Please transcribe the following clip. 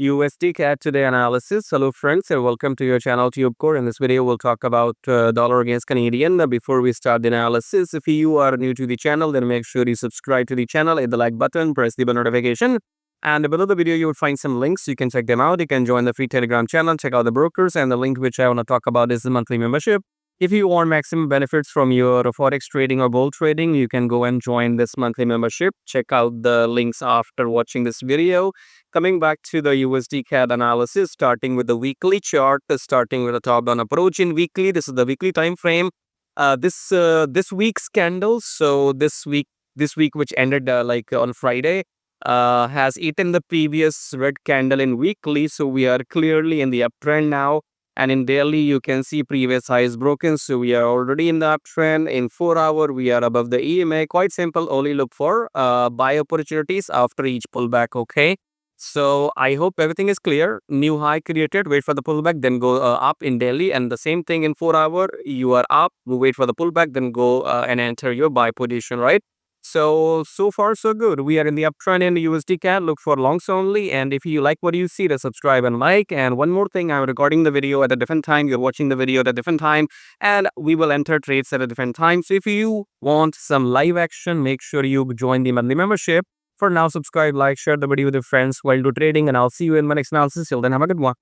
USDCAD today analysis. Hello friends and welcome to your channel TubeCore. In this video we'll talk about dollar against Canadian. Before we start the analysis, if you are new to the channel, then make sure you subscribe to the channel, hit the like button, press the bell notification. And below the video you will find some links. You can check them out. You can join the free Telegram channel, check out the brokers, and the link which I want to talk about is the monthly membership. If you want maximum benefits from your Forex trading or gold trading, you can go and join this monthly membership. Check out the links after watching this video. Coming back to the USD-CAD analysis, starting with the weekly chart, starting with the top-down approach in weekly. This is the weekly time frame. This week's candle, so this week which ended on Friday, has eaten the previous red candle in weekly. So we are clearly in the uptrend now. And in daily, you can see previous highs broken. So we are already in the uptrend. In 4 hour, we are above the EMA. Quite simple. Only look for buy opportunities after each pullback. Okay. So I hope everything is clear. New high created. Wait for the pullback. Then go up in daily. And the same thing in 4 hour. You are up. Wait for the pullback. Then go and enter your buy position. Right. So far so good. We are in the uptrend in the USD-CAD. Look for longs only. And if you like what you see, then subscribe and like. And one more thing, I'm recording the video at a different time. You're watching the video at a different time. And we will enter trades at a different time. So if you want some live action, make sure you join the monthly membership. For now, subscribe, like, share the video with your friends while do trading. And I'll see you in my next analysis. Till then, have a good one.